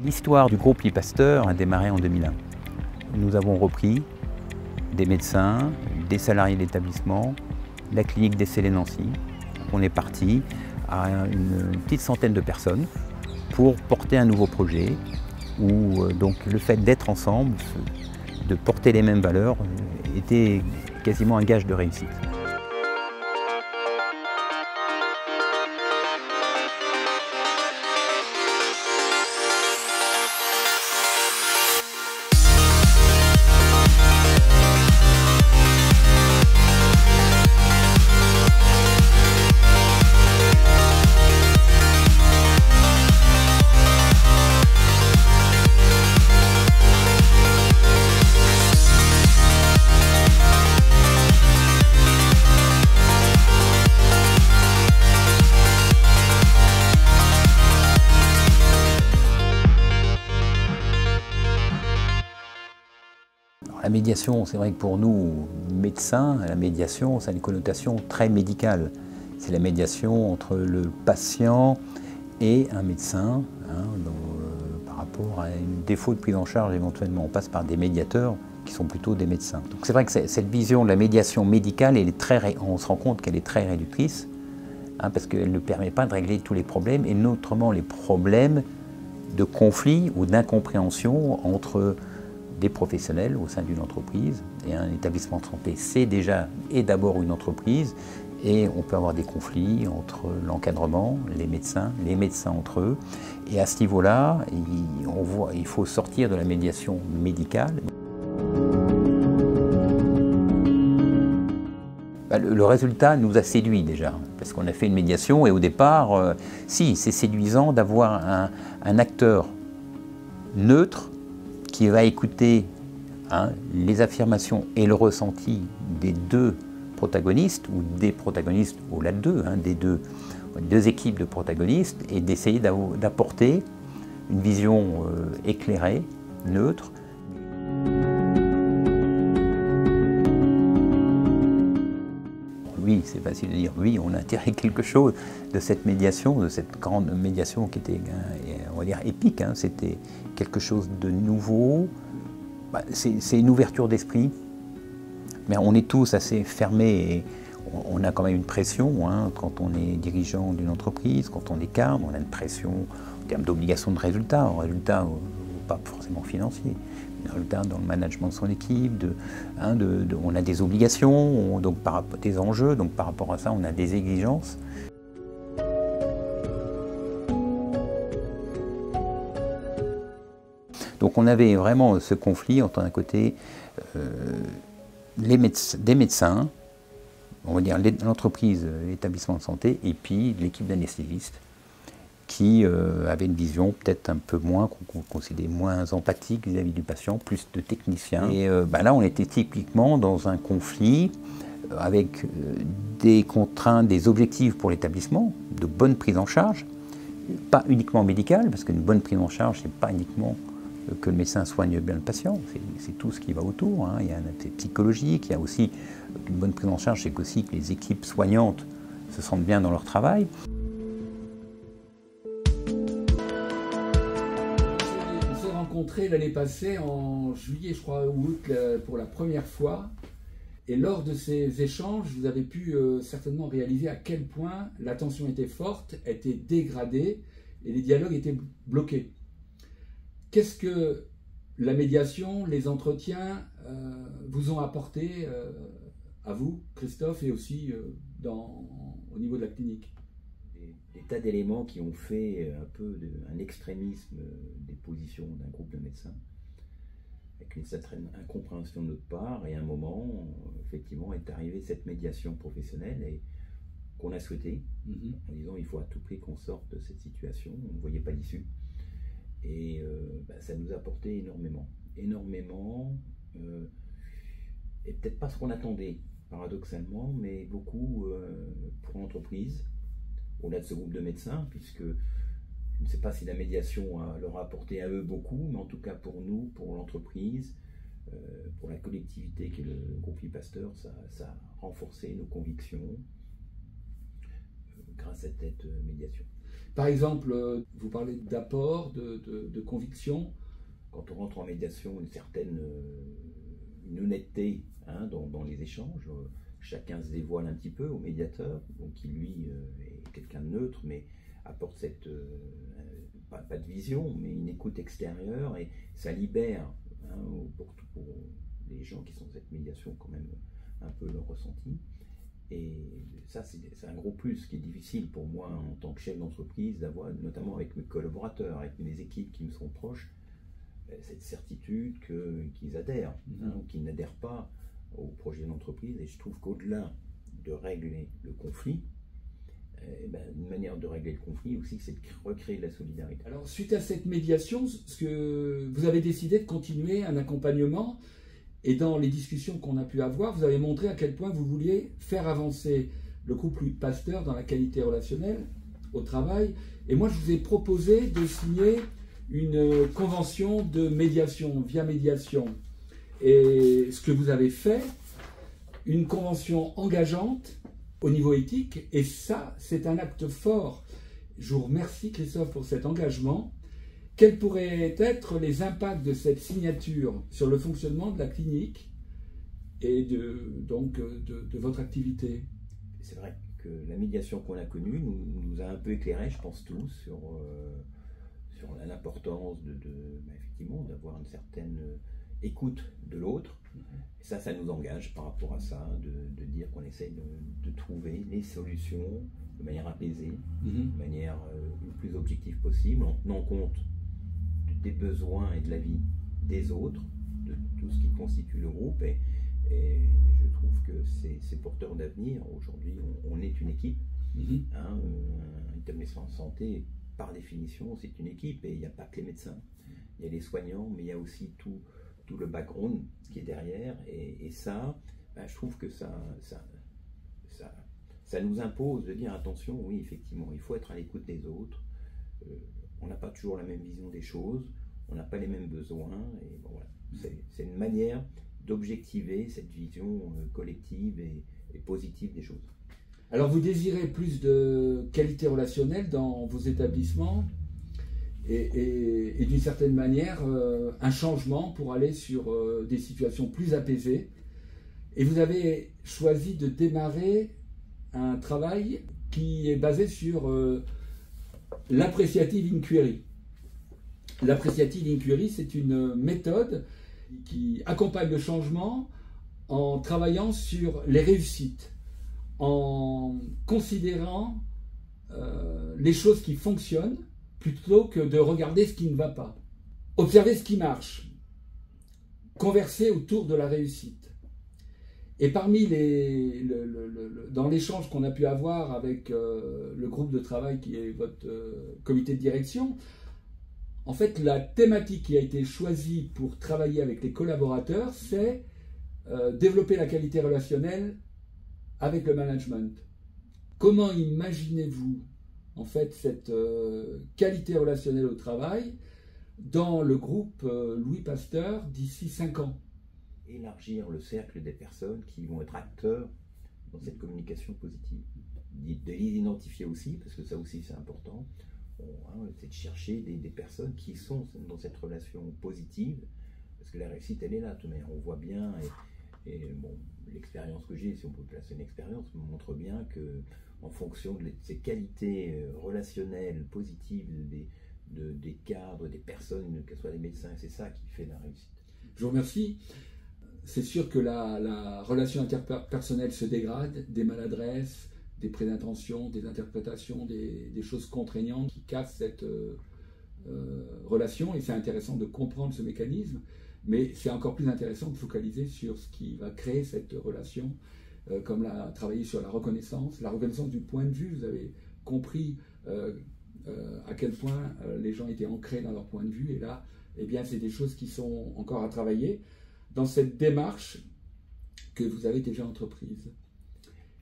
L'histoire du groupe Lee Pasteur a démarré en 2001. Nous avons repris des médecins, des salariés de l'établissement, la clinique d'Essey-les-Nancy. On est parti à une petite centaine de personnes pour porter un nouveau projet où donc le fait d'être ensemble, de porter les mêmes valeurs, était quasiment un gage de réussite. La médiation, c'est vrai que pour nous, médecins, la médiation, ça a une connotation très médicale. C'est la médiation entre le patient et un médecin, par rapport à un défaut de prise en charge éventuellement. On passe par des médiateurs qui sont plutôt des médecins. Donc c'est vrai que cette vision de la médiation médicale, on se rend compte qu'elle est très réductrice, parce qu'elle ne permet pas de régler tous les problèmes, et notamment les problèmes de conflit ou d'incompréhension entre des professionnels au sein d'une entreprise. Et un établissement de santé, c'est déjà et d'abord une entreprise, et on peut avoir des conflits entre l'encadrement, les médecins entre eux. Et à ce niveau-là, il faut sortir de la médiation médicale. Le résultat nous a séduit déjà, parce qu'on a fait une médiation et au départ, si, c'est séduisant d'avoir un acteur neutre qui va écouter les affirmations et le ressenti des deux protagonistes, ou des protagonistes au-delà de deux, des deux équipes de protagonistes, et d'essayer d'apporter une vision éclairée, neutre. Oui, c'est facile de dire, oui, on a tiré quelque chose de cette médiation, de cette grande médiation qui était, on va dire, épique. C'était quelque chose de nouveau. C'est une ouverture d'esprit, mais on est tous assez fermés et on a quand même une pression quand on est dirigeant d'une entreprise, quand on est cadre, on a une pression en termes d'obligation de résultat, pas forcément financier, mais résultat dans le management de son équipe, on a des obligations, donc des enjeux, donc par rapport à ça on a des exigences. Donc on avait vraiment ce conflit entre d'un côté des médecins, on va dire l'entreprise, l'établissement de santé, et puis l'équipe d'anesthésistes qui avait une vision peut-être un peu moins, qu'on considérait moins empathique vis-à-vis du patient, plus de techniciens. Et là on était typiquement dans un conflit avec des contraintes, des objectifs pour l'établissement, de bonne prise en charge, pas uniquement médicale, parce qu'une bonne prise en charge, c'est pas uniquement que le médecin soigne bien le patient, c'est tout ce qui va autour. Il y a un aspect psychologique, il y a aussi une bonne prise en charge, c'est aussi que les équipes soignantes se sentent bien dans leur travail. On s'est rencontrés l'année passée en juillet, je crois, ou août, pour la première fois. Et lors de ces échanges, vous avez pu certainement réaliser à quel point la tension était forte, était dégradée et les dialogues étaient bloqués. Qu'est-ce que la médiation, les entretiens vous ont apporté à vous, Christophe, et aussi au niveau de la clinique? Des tas d'éléments qui ont fait un peu un extrémisme des positions d'un groupe de médecins, avec une certaine incompréhension de notre part, et à un moment, effectivement, est arrivée cette médiation professionnelle et qu'on a souhaité, en disant il faut à tout prix qu'on sorte de cette situation, on ne voyait pas l'issue. Et ça nous a apporté énormément, et peut-être pas ce qu'on attendait, paradoxalement, mais beaucoup pour l'entreprise, au-delà de ce groupe de médecins, puisque je ne sais pas si la médiation leur a apporté à eux beaucoup, mais en tout cas pour nous, pour l'entreprise, pour la collectivité qui est le groupe Lee Pasteur, ça a renforcé nos convictions grâce à cette médiation. Par exemple, vous parlez d'apport, de conviction. Quand on rentre en médiation, une certaine une honnêteté hein, dans les échanges. Chacun se dévoile un petit peu au médiateur, donc qui lui est quelqu'un de neutre, mais apporte cette, pas de vision, mais une écoute extérieure, et ça libère hein, pour les gens qui sont dans cette médiation quand même un peu leur ressenti. Et ça, c'est un gros plus qui est difficile pour moi en tant que chef d'entreprise d'avoir, notamment avec mes collaborateurs, avec mes équipes qui me sont proches, cette certitude qu'ils adhèrent, hein, ou qu'ils n'adhèrent pas au projet d'entreprise. Et je trouve qu'au-delà de régler le conflit, une manière de régler le conflit aussi, c'est de recréer de la solidarité. Alors, suite à cette médiation, vous avez décidé de continuer un accompagnement. Et dans les discussions qu'on a pu avoir, vous avez montré à quel point vous vouliez faire avancer le groupe Louis Pasteur dans la qualité relationnelle au travail. Et moi, je vous ai proposé de signer une convention de médiation, via médiation. Et ce que vous avez fait, une convention engageante au niveau éthique, et ça, c'est un acte fort. Je vous remercie, Christophe, pour cet engagement. Quels pourraient être les impacts de cette signature sur le fonctionnement de la clinique et de votre activité? C'est vrai que la médiation qu'on a connue nous a un peu éclairés, je pense tous, sur l'importance effectivement d'avoir une certaine écoute de l'autre. Et ça nous engage par rapport à ça, de dire qu'on essaie de trouver les solutions de manière apaisée, de manière le plus objective possible, en tenant compte des besoins et de la vie des autres, de tout ce qui constitue le groupe, et je trouve que c'est porteur d'avenir. Aujourd'hui, on est une équipe. Hein, un établissement de santé, par définition, c'est une équipe, et il n'y a pas que les médecins. Il y a les soignants, mais il y a aussi tout le background qui est derrière, et ça, je trouve que ça nous impose de dire attention, oui, effectivement, il faut être à l'écoute des autres. On n'a pas toujours la même vision des choses, on n'a pas les mêmes besoins, et bon, voilà. C'est une manière d'objectiver cette vision collective et positive des choses. Alors vous désirez plus de qualité relationnelle dans vos établissements et d'une certaine manière un changement pour aller sur des situations plus apaisées. Et vous avez choisi de démarrer un travail qui est basé sur l'appreciative inquiry. L'appreciative inquiry, c'est une méthode qui accompagne le changement en travaillant sur les réussites, en considérant les choses qui fonctionnent plutôt que de regarder ce qui ne va pas. Observer ce qui marche, converser autour de la réussite. Et parmi dans l'échange qu'on a pu avoir avec le groupe de travail qui est votre comité de direction, en fait, la thématique qui a été choisie pour travailler avec les collaborateurs, c'est développer la qualité relationnelle avec le management. Comment imaginez-vous, en fait, cette qualité relationnelle au travail dans le groupe Louis Pasteur d'ici 5 ans? Élargir le cercle des personnes qui vont être acteurs dans cette communication positive. De les identifier aussi, parce que ça aussi c'est important. C'est de chercher des personnes qui sont dans cette relation positive, parce que la réussite elle est là, mais on voit bien, et bon, l'expérience que j'ai, si on peut placer une expérience, me montre bien que en fonction de ces qualités relationnelles positives des cadres, des personnes, que ce soit des médecins, c'est ça qui fait la réussite. Je vous remercie. C'est sûr que la relation interpersonnelle se dégrade, des maladresses, des préintentions, des interprétations, des choses contraignantes qui cassent cette relation, et c'est intéressant de comprendre ce mécanisme, mais c'est encore plus intéressant de focaliser sur ce qui va créer cette relation, comme travailler sur la reconnaissance du point de vue. Vous avez compris à quel point les gens étaient ancrés dans leur point de vue, et là, eh bien, c'est des choses qui sont encore à travailler dans cette démarche que vous avez déjà entreprise.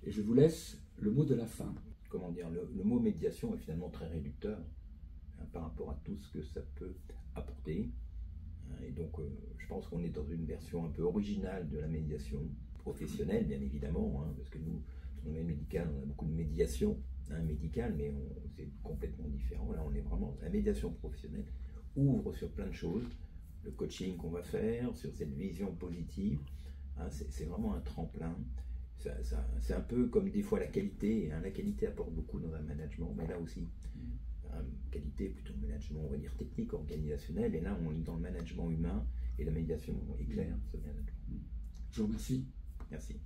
Et je vous laisse le mot de la fin. Comment dire, le mot médiation est finalement très réducteur par rapport à tout ce que ça peut apporter. Et donc, je pense qu'on est dans une version un peu originale de la médiation professionnelle, bien évidemment, parce que nous, dans le domaine médical, on a beaucoup de médiation médical, mais c'est complètement différent. Là, on est vraiment... La médiation professionnelle ouvre sur plein de choses. Le coaching qu'on va faire, sur cette vision positive, hein, c'est vraiment un tremplin. C'est un peu comme des fois la qualité. Hein, la qualité apporte beaucoup dans un management, mais là aussi, qualité plutôt management, on va dire technique, organisationnel. Et là, on est dans le management humain et la médiation éclaire ce management. Je vous remercie. Merci.